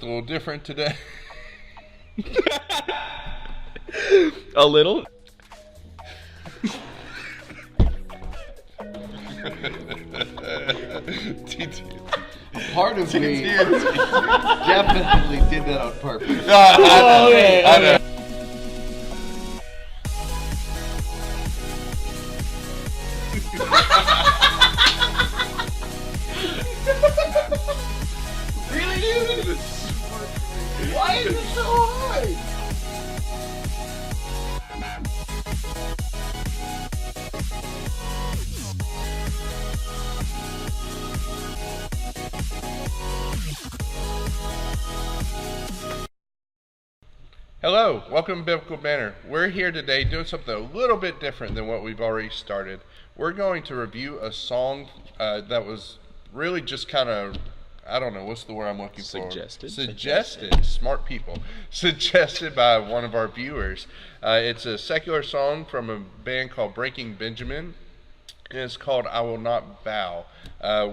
a little different today. A little. Part of me definitely did that on purpose. I know. Really, dude? Why is it so hard? Hello, welcome to Biblical Banner. We're here today doing something a little bit different than what we've already started. We're going to review a song that was really just kind of, I don't know, what's the word I'm looking for? Suggested. Smart people. Suggested by one of our viewers. It's a secular song from a band called Breaking Benjamin. And it's called I Will Not Bow.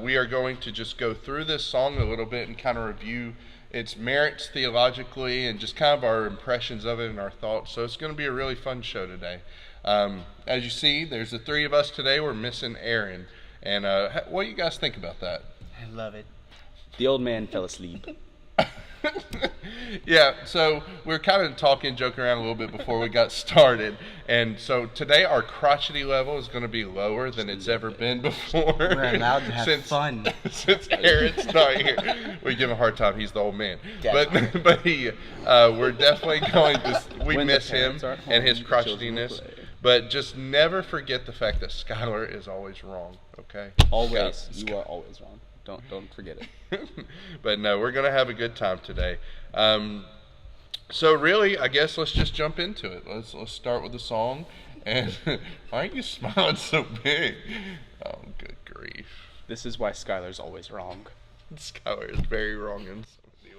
We are going to just go through this song a little bit and kind of review its merits theologically and just kind of our impressions of it and our thoughts. So it's going to be a really fun show today. As you see, there's the three of us today. We're missing Aaron. And what do you guys think about that? I love it. The old man fell asleep. Yeah, so we were kind of talking, joking around a little bit before we got started. And so today our crotchety level is going to be lower than it's ever been before. We're allowed to have fun. Since Aaron's not here. We give him a hard time. He's the old man. Definitely. But he, we're definitely going to, we When the miss him parents are home, and his the children crotchetiness. will play. But just never forget the fact that Skylar is always wrong, okay? Always. You are always wrong. Don't forget it. But no, we're going to have a good time today. So really, I guess let's just jump into it. Let's start with the song. And why are you smiling so big? Oh, good grief. This is why Skylar's always wrong. Skylar is very wrong in so many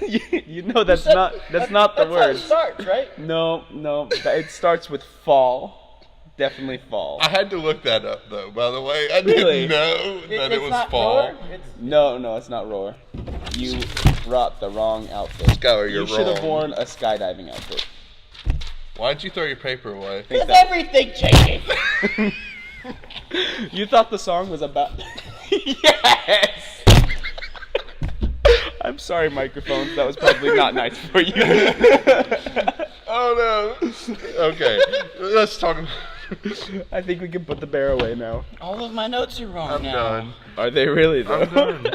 ways. you know that's not the word. That's how it starts, right? No, it starts with fall. Definitely fall. I had to look that up, though, by the way. I Really? didn't know that it was fall. No, it's not roar. You brought the wrong outfit. Skylar, you're You should have wrong. worn a skydiving outfit. Why'd you throw your paper away? Think With that- everything changing. You thought the song was about... Yes! I'm sorry, microphones. That was probably not nice for you. Oh, no. Okay, let's talk about... I think we can put the bear away now. All of my notes are wrong I'm now. done. Are they really, though? I'm done.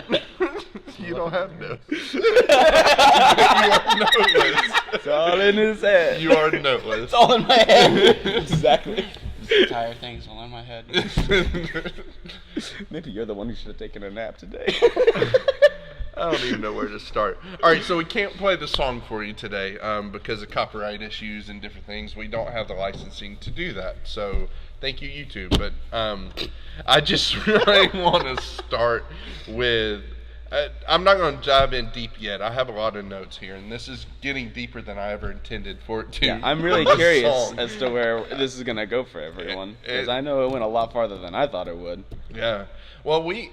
You don't have notes. You are noteless. It's all in his head. You are noteless. It's all in my head. Exactly. This entire thing's all in my head. Maybe you're the one who should have taken a nap today. I don't even know where to start. All right, so we can't play the song for you today because of copyright issues and different things. We don't have the licensing to do that. So thank you, YouTube. But I just really want to start with... I'm not going to dive in deep yet. I have a lot of notes here, and this is getting deeper than I ever intended for it to. Yeah, I'm really this curious song. as to where this is going to go for everyone. Because It- I know it went a lot farther than I thought it would. Yeah. Well, we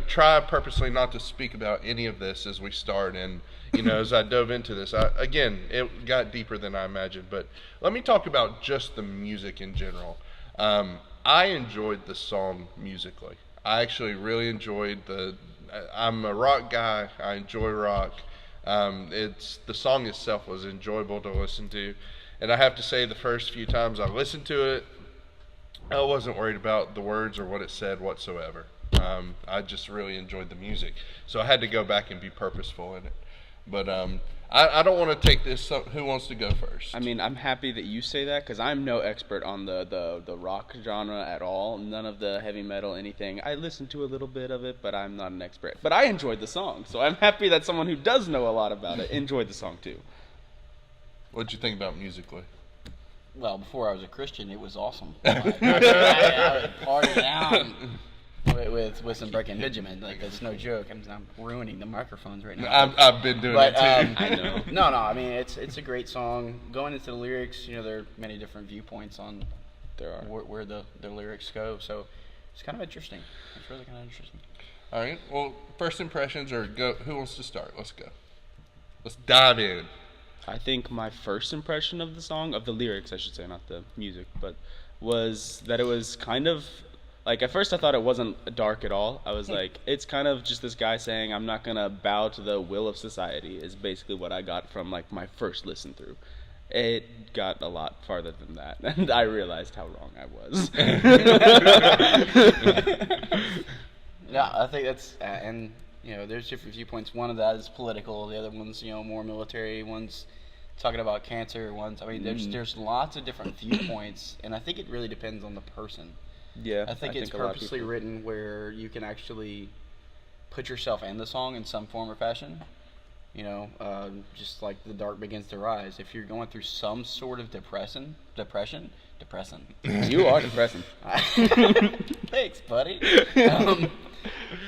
try purposely not to speak about any of this as we start. And, as I dove into this, it got deeper than I imagined. But let me talk about just the music in general. I enjoyed the song musically. I actually really enjoyed I'm a rock guy. I enjoy rock. The song itself was enjoyable to listen to. And I have to say, the first few times I listened to it, I wasn't worried about the words or what it said whatsoever. I just really enjoyed the music. So I had to go back and be purposeful in it. But I don't want to take this. So who wants to go first? I mean, I'm happy that you say that because I'm no expert on the rock genre at all. None of the heavy metal, anything. I listened to a little bit of it, but I'm not an expert. But I enjoyed the song, so I'm happy that someone who does know a lot about it enjoyed the song too. What'd you think about musically? Well, before I was a Christian, it was awesome. I would party down with some Breaking Benjamin. Like, that's no joke. I'm ruining the microphones right now. I've been doing But it too. I know. no. I mean, it's a great song. Going into the lyrics, there are many different viewpoints on There are. where the lyrics go. So it's kind of interesting. It's really kind of interesting. All right. Well, first impressions or go. Who wants to start? Let's go. Let's dive in. I think my first impression of the song, of the lyrics, I should say, not the music, but was that it was kind of like, at first I thought it wasn't dark at all. I was like, it's kind of just this guy saying, I'm not gonna bow to the will of society, is basically what I got from like my first listen through. It got a lot farther than that, and I realized how wrong I was. Yeah, I think that's and there's different viewpoints. One of that is political. The other one's more military. One's talking about cancer. One's there's lots of different viewpoints, and I think it really depends on the person. Yeah, I think it's a lot of purposely people- written where you can actually put yourself in the song in some form or fashion. Just like the dark begins to rise. If you're going through some sort of depression. You are depressing. Thanks, buddy.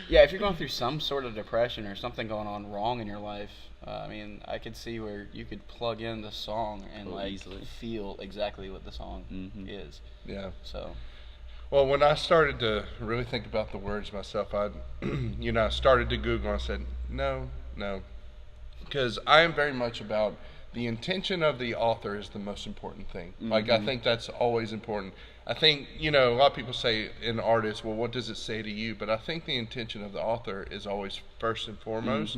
Yeah, if you're going through some sort of depression or something going on wrong in your life, I could see where you could plug in the song and easily feel exactly what the song is. Yeah. So. Well, when I started to really think about the words myself, I started to Google and I said, no. Because I am very much about the intention of the author is the most important thing. Like, I think that's always important. I think, a lot of people say in artists, well, what does it say to you? But I think the intention of the author is always first and foremost.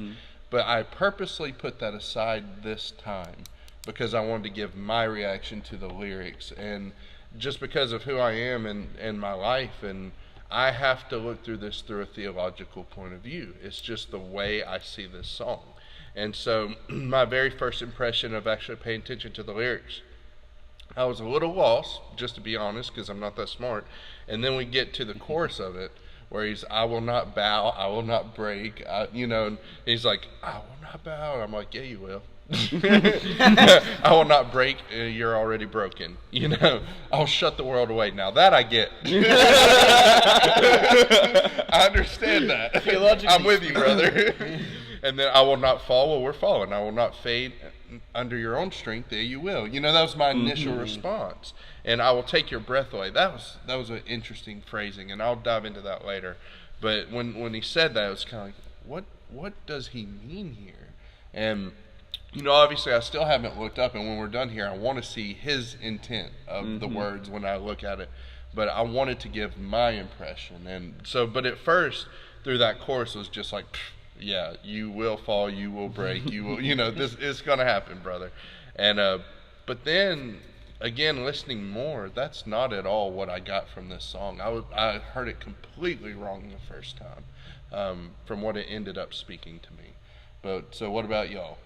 But I purposely put that aside this time because I wanted to give my reaction to the lyrics. And just because of who I am in my life, and I have to look through this through a theological point of view. It's just the way I see this song. And so my very first impression of actually paying attention to the lyrics, I was a little lost, just to be honest, because I'm not that smart. And then we get to the chorus of it, where he's, I will not bow, I will not break, and he's like, I will not bow. And I'm like, yeah, you will. I will not break, you're already broken. I'll shut the world away. Now that I get. I understand that. I'm with you, brother. And then I will not fall. Well, we're falling. I will not fade under your own strength. There you will. That was my initial response. And I will take your breath away. That was an interesting phrasing, and I'll dive into that later. But when he said that, it was kind of like, what does he mean here? And obviously I still haven't looked up, and when we're done here, I want to see his intent of the words when I look at it. But I wanted to give my impression. And so, but at first, through that chorus, it was just like, yeah, you will fall, you will break, you will, this is going to happen, brother. And, but then, again, listening more, that's not at all what I got from this song. I heard it completely wrong the first time, from what it ended up speaking to me. But, so what about y'all?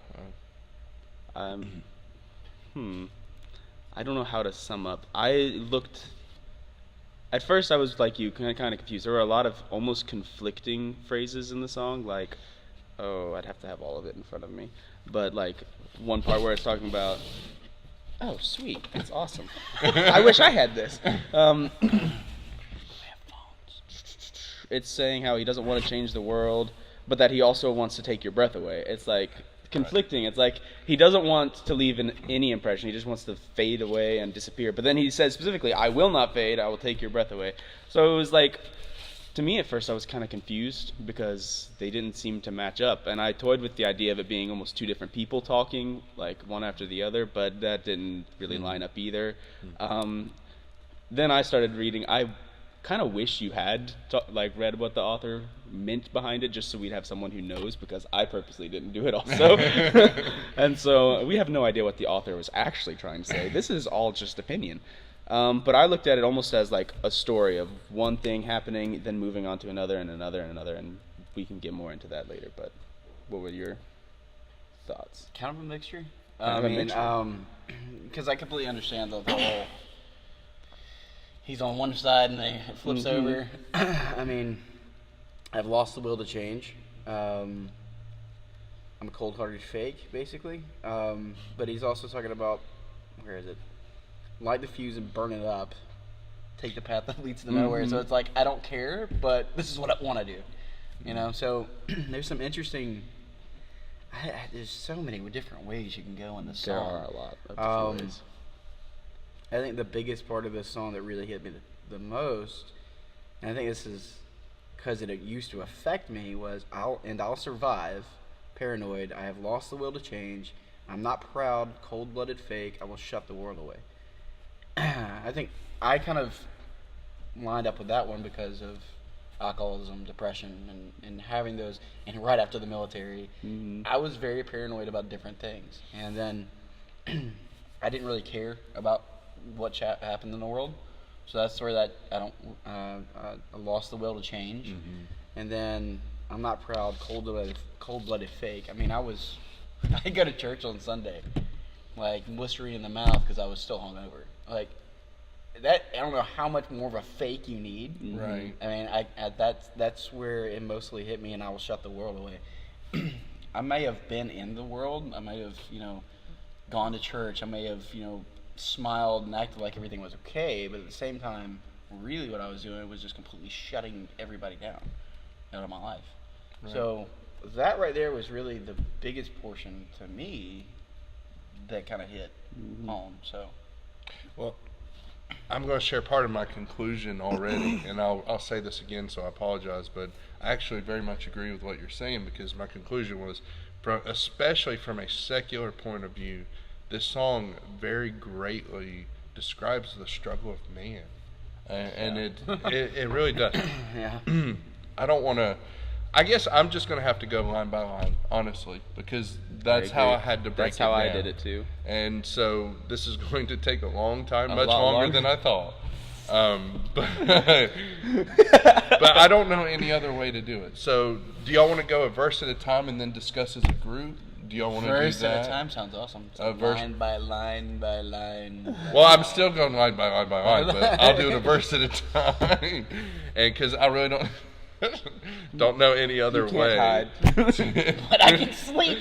I don't know how to sum up. At first I was like you, kind of confused. There were a lot of almost conflicting phrases in the song, like, I'd have to have all of it in front of me. But like one part where it's talking about, oh, sweet, that's awesome. I wish I had this. It's saying how he doesn't want to change the world, but that he also wants to take your breath away. It's like conflicting. It's like he doesn't want to leave any impression. He just wants to fade away and disappear. But then he says specifically, I will not fade. I will take your breath away. So it was like, to me at first I was kind of confused because they didn't seem to match up. And I toyed with the idea of it being almost two different people talking, like one after the other, but that didn't really line up either. Then I started reading. I kind of wish you had read what the author meant behind it, just so we'd have someone who knows, because I purposely didn't do it also. And so we have no idea what the author was actually trying to say. This is all just opinion. But I looked at it almost as like a story of one thing happening, then moving on to another and another and another, and we can get more into that later. But what were your thoughts? Kind of a mixture. Because I completely understand the whole. He's on one side and then it flips over. I've lost the will to change. I'm a cold-hearted fake, basically. But he's also talking about, where is it? Light the fuse and burn it up. Take the path that leads to nowhere. So it's like, I don't care, but this is what I want to do. So there's some interesting. There's so many different ways you can go in this song. There are a lot of different ways. I think the biggest part of this song that really hit me the most, and I think this is because it used to affect me, was I'll survive. Paranoid. I have lost the will to change. I'm not proud. Cold-blooded fake. I will shut the world away. I think I kind of lined up with that one because of alcoholism, depression, and having those. And right after the military, I was very paranoid about different things. And then I didn't really care about what happened in the world. So that's where that I lost the will to change. And then I'm not proud, cold-blooded fake. I mean, I go to church on Sunday, like Listerine in the mouth because I was still hungover. Like that, I don't know how much more of a fake you need. Right. I mean, that's where it mostly hit me, and I will shut the world away. I may have been in the world. I may have, gone to church. I may have, smiled and acted like everything was okay. But at the same time, really, what I was doing was just completely shutting everybody down out of my life. Right. So that right there was really the biggest portion to me that kind of hit home. So, well, I'm going to share part of my conclusion already, and I'll say this again, so I apologize, but I actually very much agree with what you're saying, because my conclusion was, especially from a secular point of view, this song very greatly describes the struggle of man, and it really does. Yeah. I don't want to. I guess I'm just going to have to go line by line, honestly, because that's how I had to break it down. That's how I did it too. And so this is going to take a long time, much longer than I thought. But I don't know any other way to do it. So do y'all want to go a verse at a time and then discuss as a group? Do y'all want to do that? Verse at a time sounds awesome. Line by line by line. Well, I'm still going line by line by line, but I'll do it a verse at a time. And because I really don't know any other way. Hide. But I can sleep.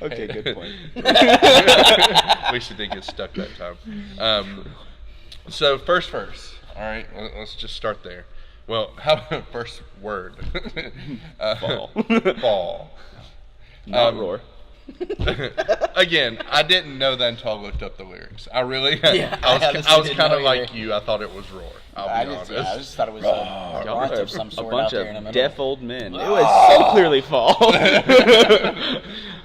Okay, good point. At least it didn't get stuck that time. So first verse. All right, let's just start there. Well, how about first word? Fall. Fall. Not roar. Again, I didn't know that until I looked up the lyrics. I really, Yeah, I was kind of like you. I thought it was roar. I'll be honest. I just thought it was a grunt of some sort a bunch out there in the of middle. deaf old men. It was so clearly fall.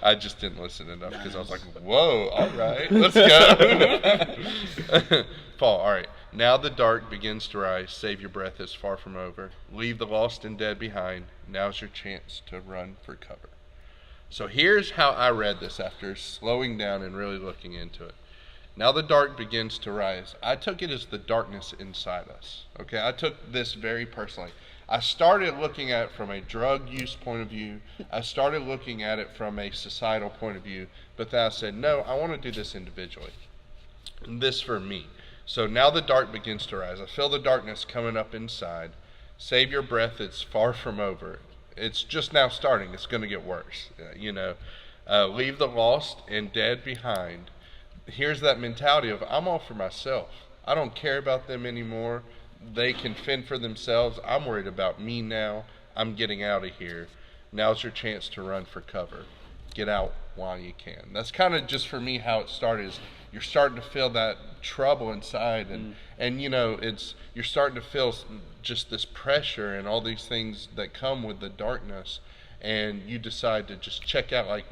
I just didn't listen enough because I was like, whoa, all right, let's go. Fall, all right. Now the dark begins to rise. Save your breath is far from over. Leave the lost and dead behind. Now's your chance to run for cover. So here's how I read this after slowing down and really looking into it. Now the dark begins to rise. I took it as the darkness inside us. Okay, I took this very personally. I started looking at it from a drug use point of view. I started looking at it from a societal point of view. But then I said, no, I want to do this individually. And this for me. So now the dark begins to rise. I feel the darkness coming up inside. Save your breath, it's far from over. It's just now starting. It's going to get worse. Leave the lost and dead behind. Here's that mentality of, I'm all for myself. I don't care about them anymore. They can fend for themselves. I'm worried about me now. I'm getting out of here. Now's your chance to run for cover. Get out while you can. That's kind of just for me how it started. Is you're starting to feel that trouble inside, and you're starting to feel just this pressure and all these things that come with the darkness, and you decide to just check out, like,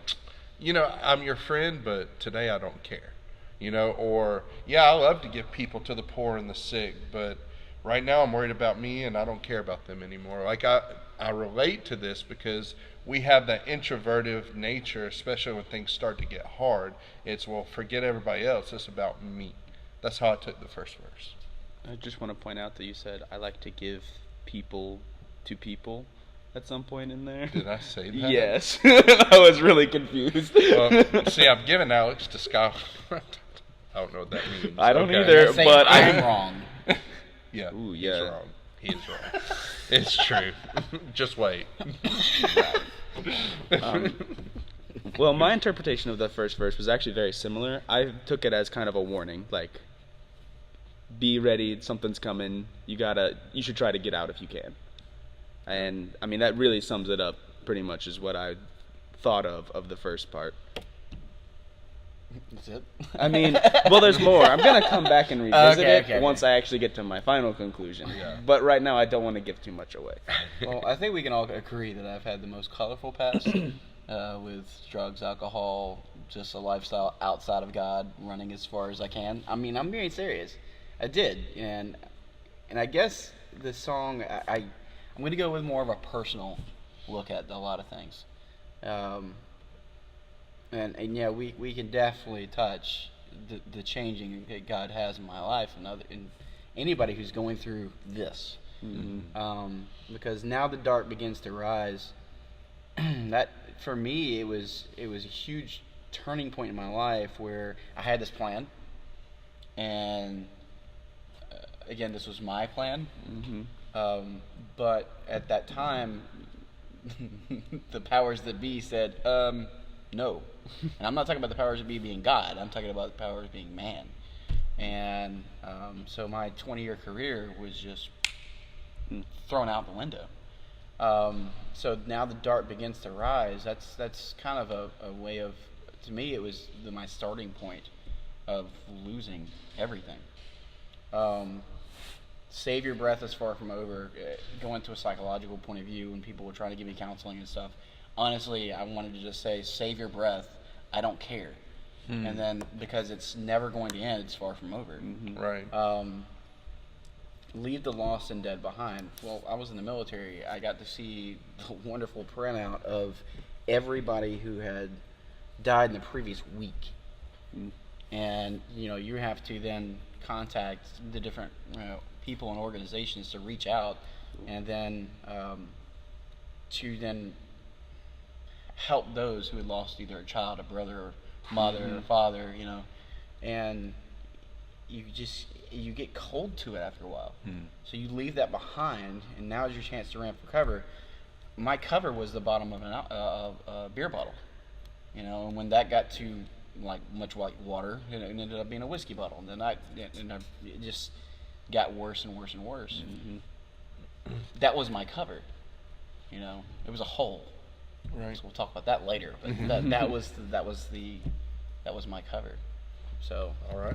I'm your friend, but today I don't care, or yeah, I love to give people to the poor and the sick, but right now I'm worried about me and I don't care about them anymore. Like I relate to this because we have that introverted nature, especially when things start to get hard. It's, well, forget everybody else. It's about me. That's how I took the first verse. I just want to point out that you said, I like to give people to people at some point in there. Did I say that? Yes. I was really confused. Well, see, I've given Alex to Scott. I don't know what that means. I don't Okay. either, Say but I'm wrong. Yeah, Ooh, he's yeah. wrong. He is wrong. It's true. Just wait. Well, my interpretation of the first verse was actually very similar. I took it as kind of a warning, like, be ready, something's coming, you should try to get out if you can. And, I mean, that really sums it up pretty much is what I thought of the first part. That's it. I mean, well, there's more. I'm gonna come back and revisit Okay. once I actually get to my final conclusion. Yeah. But right now, I don't want to give too much away. Well, I think we can all agree that I've had the most colorful past with drugs, alcohol, just a lifestyle outside of God, running as far as I can. I mean, I'm being serious. I did, and I guess the song I'm going to go with more of a personal look at a lot of things. And yeah, we can definitely touch the changing that God has in my life and anybody who's going through this. Because now the dark begins to rise. That for me, it was a huge turning point in my life where I had this plan, and again, this was my plan. But at that time, the powers that be said, no. And I'm not talking about the powers that be being God. I'm talking about the powers being man. And so my 20-year career was just thrown out the window. So now the dark begins to rise. That's kind of a way of, to me, it was my starting point of losing everything. Save your breath is far from over. Going to a psychological point of view, when people were trying to give me counseling and stuff, honestly, I wanted to just say, save your breath. I don't care. And then, because it's never going to end, it's far from over. Right. Leave the lost and dead behind. Well, I was in the military. I got to see the wonderful printout of everybody who had died in the previous week. And, you have to then contact the different people and organizations to reach out and then to then help those who had lost either a child, a brother, or mother, or father, and you get cold to it after a while. So you leave that behind, and now is your chance to ramp for cover. My cover was the bottom of a beer bottle, and when that got to much like water, it ended up being a whiskey bottle, and then it just got worse and worse and worse. That was my cover, it was a hole. Right. So we'll talk about that later, but that was my cover. So All right.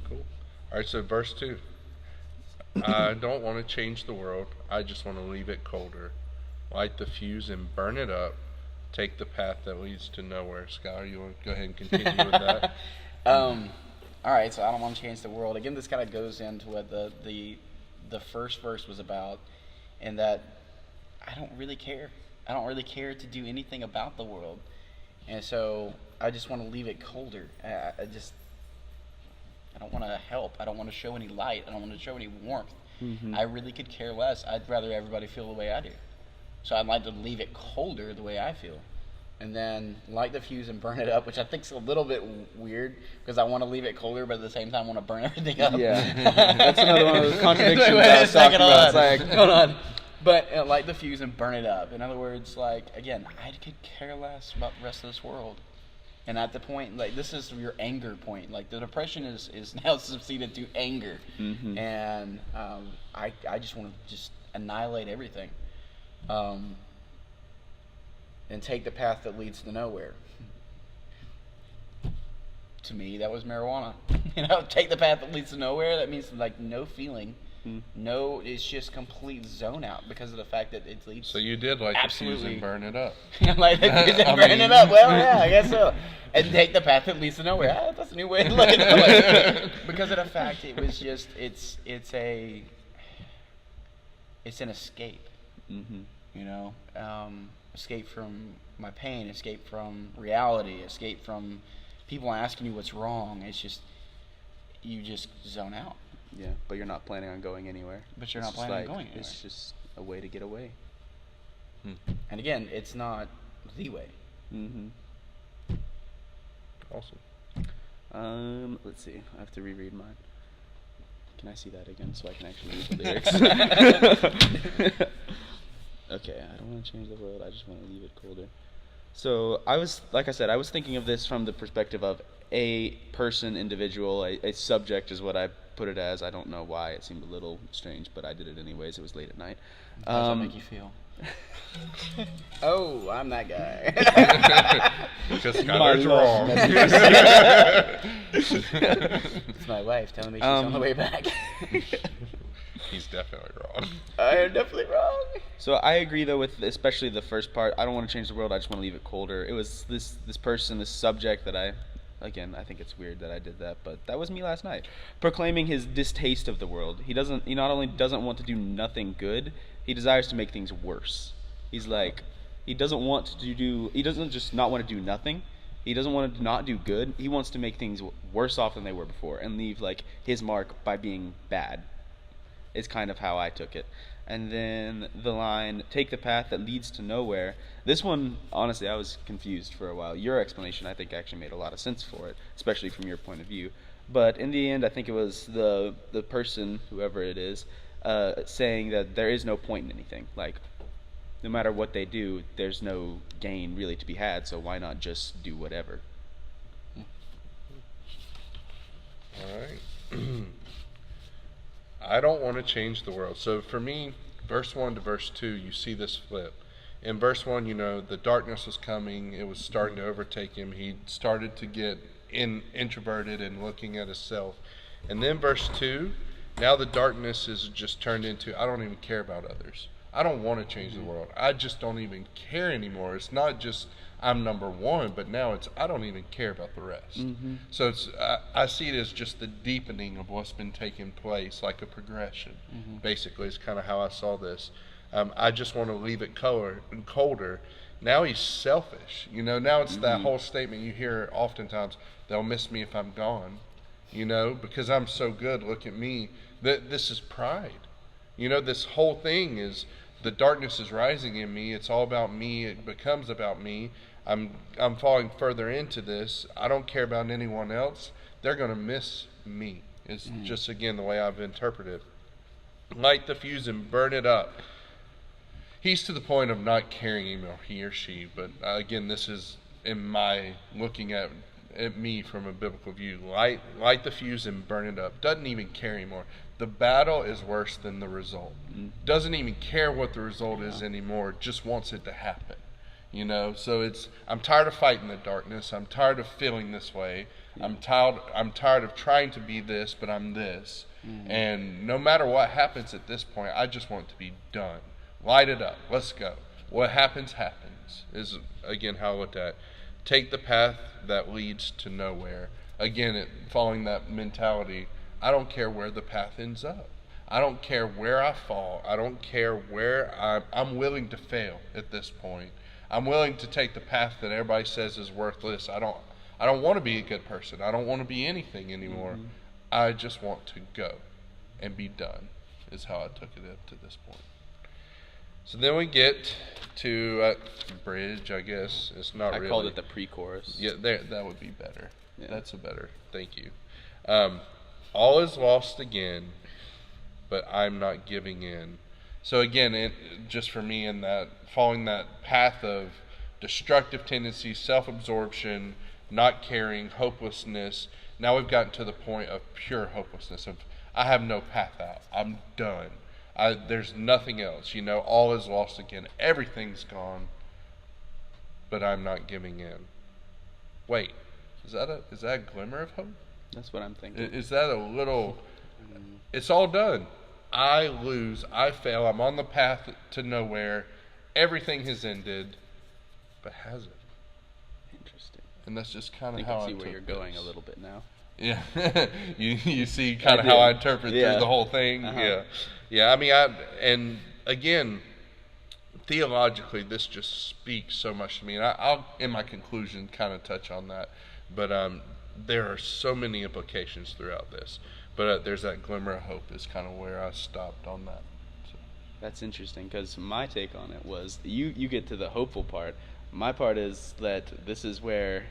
Cool. All right. So verse 2. I don't want to change the world. I just want to leave it colder. Light the fuse and burn it up. Take the path that leads to nowhere. Skylar, you want to go ahead and continue with that? all right. So I don't want to change the world. Again, this kind of goes into what the first verse was about, and that I don't really care. I don't really care to do anything about the world. And so I just want to leave it colder. I don't want to help. I don't want to show any light. I don't want to show any warmth. I really could care less. I'd rather everybody feel the way I do. So I'd like to leave it colder the way I feel. And then light the fuse and burn it up, which I think is a little bit weird because I want to leave it colder, but at the same time want to burn everything up. Yeah. That's another one of those contradictions I was talking about. It's like, hold on. But light the fuse and burn it up. In other words, again, I could care less about the rest of this world. And at the point, this is your anger point. The depression is now succeeded to anger. And I just want to just annihilate everything. And take the path that leads to nowhere. To me, that was marijuana. Take the path that leads to nowhere. That means no feeling. No, it's just complete zone out because of the fact that it leads. So you did light the fuse and burn it up. Light the fuse and burn it up. Well, yeah, I guess so. And take the path that leads to nowhere. That's a new way to look at it. Because of the fact it was just it's an escape. Escape from my pain, escape from reality, escape from people asking you what's wrong. It's just you just zone out. Yeah, but you're not planning on going anywhere. But you're not planning on going anywhere. It's just a way to get away. And again, it's not the way. Awesome. Let's see. I have to reread mine. Can I see that again so I can actually read the lyrics? Okay, I don't want to change the world. I just want to leave it colder. So I was thinking of this from the perspective of a person, individual, a subject is what I put it as. I don't know why. It seemed a little strange, but I did it anyways. It was late at night. How does that make you feel? Oh, I'm that guy. Because My Skylar's love wrong. It's my wife telling me she's on the way back. He's definitely wrong. I am definitely wrong. So I agree though with especially the first part. I don't want to change the world. I just want to leave it colder. It was this person, this subject that I think it's weird that I did that, but that was me last night, proclaiming his distaste of the world. He not only doesn't want to do nothing good, he desires to make things worse. He's like, he doesn't just not want to do nothing. He doesn't want to not do good. He wants to make things worse off than they were before and leave like his mark by being bad. Is kind of how I took it. And then the line, take the path that leads to nowhere. This one, honestly, I was confused for a while. Your explanation, I think, actually made a lot of sense for it, especially from your point of view. But in the end, I think it was the person, whoever it is, saying that there is no point in anything. Like, no matter what they do, there's no gain really to be had, so why not just do whatever? All right. I don't want to change the world. So for me, verse 1 to verse 2, you see this flip. In verse 1, the darkness was coming. It was starting to overtake him. He started to get introverted and looking at himself. And then verse 2, now the darkness is just turned into, I don't even care about others. I don't want to change the world. I just don't even care anymore. It's not just I'm number one, but now it's I don't even care about the rest. So I see it as just the deepening of what's been taking place, like a progression. Basically, is kind of how I saw this. I just want to leave it colder. Now he's selfish. Now it's that whole statement you hear oftentimes, they'll miss me if I'm gone, because I'm so good, look at me. This is pride. This whole thing is the darkness is rising in me. It's all about me. It becomes about me. I'm falling further into this. I don't care about anyone else. They're going to miss me. It's just, again, the way I've interpreted it. Light the fuse and burn it up. He's to the point of not caring anymore, he or she. But again, this is in my looking at me from a biblical view. Light the fuse and burn it up. Doesn't even care anymore. The battle is worse than the result. Doesn't even care what the result is anymore. Just wants it to happen. So I'm tired of fighting the darkness. I'm tired of feeling this way. I'm tired of trying to be this, but I'm this. And no matter what happens at this point, I just want it to be done. Light it up. Let's go. What happens, happens. Is, again, how I looked at it. Take the path that leads to nowhere. Again, following that mentality, I don't care where the path ends up. I don't care where I fall. I don't care where I'm willing to fail at this point. I'm willing to take the path that everybody says is worthless. I don't want to be a good person. I don't want to be anything anymore. I just want to go and be done, is how I took it up to this point. So then we get to bridge, I guess. It's not really. I called it the pre-chorus. Yeah, that would be better. Yeah. That's a better. Thank you. All is lost again, but I'm not giving in. So again, just for me, in that following that path of destructive tendencies, self-absorption, not caring, hopelessness. Now we've gotten to the point of pure hopelessness. Of I have no path out. I'm done. There's nothing else. All is lost again. Everything's gone, but I'm not giving in. Wait, is that a glimmer of hope? That's what I'm thinking. Is that a little? It's all done. I lose. I fail. I'm on the path to nowhere. Everything has ended, but has it? Interesting. And that's just kind I of think how I see took where you're going this. a little bit now. Yeah, you see kind of I how do. I interpret Yeah. through the whole thing. Yeah. I mean, and again, theologically, this just speaks so much to me, and I'll in my conclusion kind of touch on that. But there are so many implications throughout this. But there's that glimmer of hope is kind of where I stopped on that. So. That's interesting because my take on it was you get to the hopeful part. My part is that this is where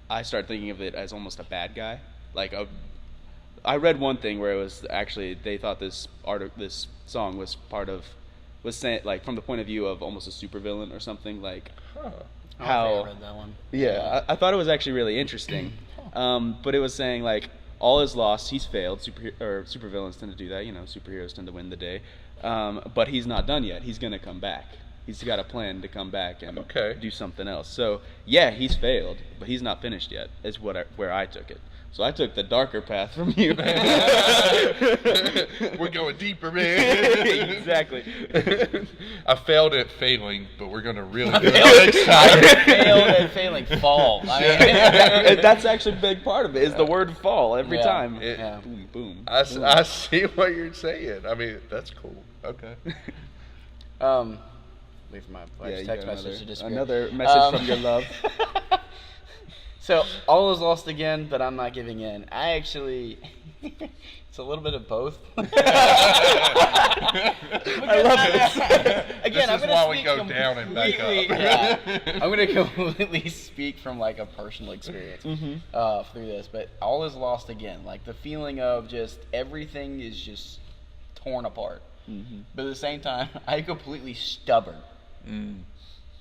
I start thinking of it as almost a bad guy. I read one thing where it was actually they thought this song was saying like from the point of view of almost a supervillain or something like. Huh. How I read that one. Yeah, I thought it was actually really interesting. But it was saying like all is lost. He's failed. Supervillains tend to do that. Superheroes tend to win the day. But he's not done yet. He's gonna come back. He's got a plan to come back and Okay. do something else. So yeah, he's failed, but he's not finished yet. Is where I took it. So I took the darker path from you. We're going deeper, man. Exactly. I failed at failing, but we're gonna really do it I next time. failed at failing fall. I mean, That's actually a big part of it. Is the word fall every Yeah. time. Yeah. Boom, boom. I see what you're saying. I mean, that's cool. Okay. Wait for my Yeah, wife's you text got message to disappear. another message from your love. So all is lost again, but I'm not giving in. I actually, it's a little bit of both. I love this. Again, I'm This is gonna why we speak go down and back completely- up. yeah. I'm gonna completely speak from like a personal experience through this, but all is lost again. Like the feeling of just everything is just torn apart. But at the same time, I'm completely stubborn.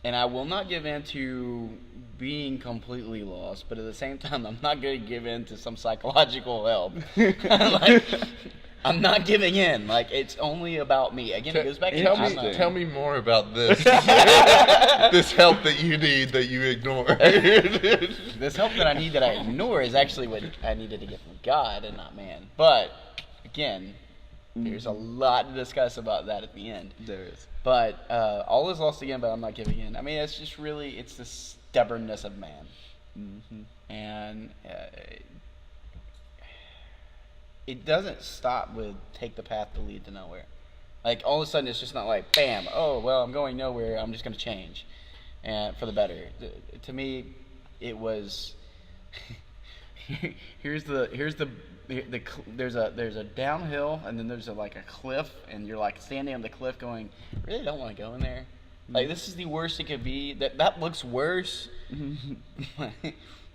And I will not give in to being completely lost, but at the same time, I'm not going to give in to some psychological help. Like, I'm not giving in. Like, it's only about me. Again, it goes back to I'm not- Tell me more about this. This help that you need that you ignore. This help that I need that I ignore is actually what I needed to get from God and not man. But, again, there's a lot to discuss about that at the end. There is. But all is lost again, but I'm not giving in. I mean, it's just really, it's the stubbornness of man. And it doesn't stop with take the path to lead to nowhere. Like, all of a sudden, it's just not like, bam, oh, well, I'm going nowhere, I'm just going to change and for the better. To me, it was, there's a downhill, and then there's like a cliff, and you're like standing on the cliff going, I really don't want to go in there. Like, this is the worst it could be. That looks worse.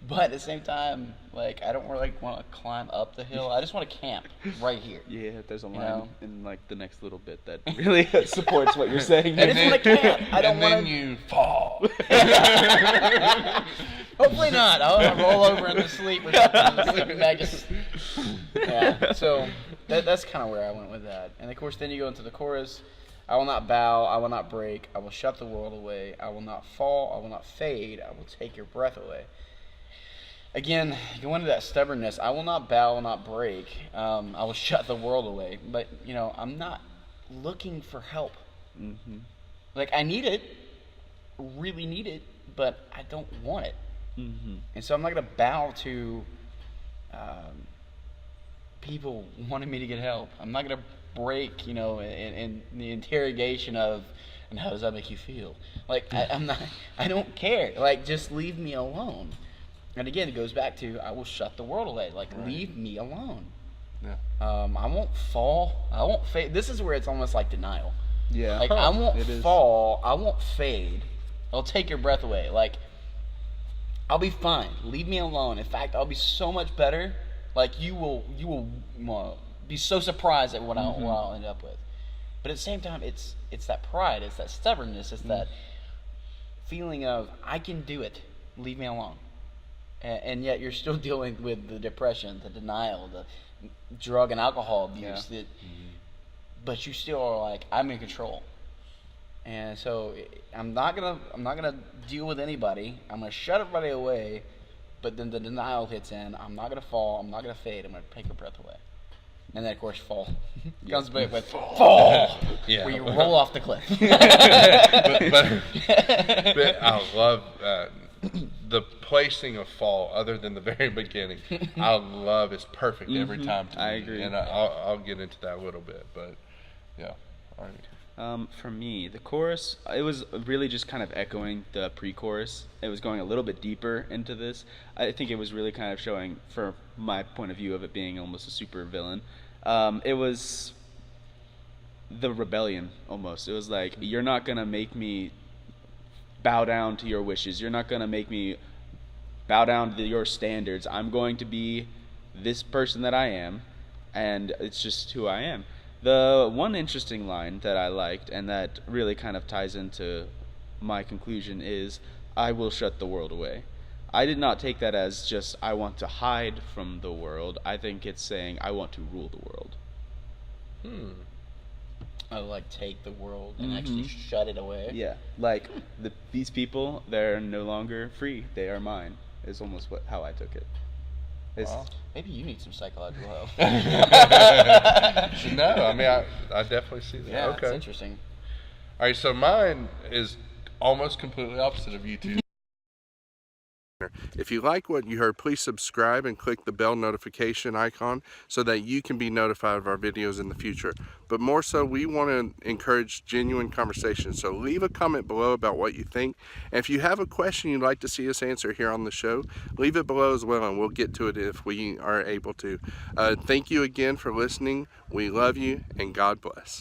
But at the same time, like, I don't really want to climb up the hill. I just want to camp right here. Yeah, there's a line know? in like the next little bit that really supports what you're saying. I just want to camp. I don't and want then to. you fall. Hopefully not. I'll roll over in the sleep with the sleeping bag. Yeah. So that's kind of where I went with that. And of course, then you go into the chorus. I will not bow. I will not break. I will shut the world away. I will not fall. I will not fade. I will take your breath away. Again, go into that stubbornness. I will not bow. I will not break. I will shut the world away. But I'm not looking for help. Like, I need it, really need it, but I don't want it. And so I'm not going to bow to people wanting me to get help. I'm not going to break, in the interrogation of, and how does that make you feel? Like, I don't care. Like, just leave me alone. And again, it goes back to, I will shut the world away. Like, leave me alone. Yeah. I won't fall. I won't fade. This is where it's almost like denial. Yeah. Like, I won't It is. fall. I won't fade. I'll take your breath away. Like, I'll be fine. Leave me alone. In fact, I'll be so much better. Like, you will be so surprised at what I'll end up with. But at the same time, it's that pride. It's that stubbornness. It's that feeling of, I can do it. Leave me alone. And yet you're still dealing with the depression, the denial, the drug and alcohol abuse. Yeah. But you still are like, I'm in control. And so I'm not gonna deal with anybody. I'm gonna shut everybody away. But then the denial hits in. I'm not gonna fall. I'm not gonna fade. I'm gonna take your breath away. And then of course fall comes back with fall. Yeah. Where you roll off the cliff. but I love the placing of fall. Other than the very beginning, I love it's perfect every time. To I me. agree. and I'll get into that a little bit, but yeah. All right. For me, the chorus, it was really just kind of echoing the pre-chorus. It was going a little bit deeper into this. I think it was really kind of showing, for my point of view of it being almost a super villain, it was the rebellion almost. It was like, you're not going to make me bow down to your wishes. You're not going to make me bow down to your standards. I'm going to be this person that I am, and it's just who I am. The one interesting line that I liked, and that really kind of ties into my conclusion, is, I will shut the world away. I did not take that as just, I want to hide from the world. I think it's saying, I want to rule the world. Oh, like take the world and actually shut it away. Yeah, like these people, they're no longer free. They are mine. Is almost how I took it. Wow. Maybe you need some psychological help. No, I mean I definitely see that. Yeah, Okay. it's interesting. All right, so mine is almost completely opposite of you two. If you like what you heard, please subscribe and click the bell notification icon so that you can be notified of our videos in the future. But more so, we want to encourage genuine conversation. So leave a comment below about what you think. And if you have a question you'd like to see us answer here on the show, leave it below as well, and we'll get to it if we are able to. Thank you again for listening. We love you, and God bless.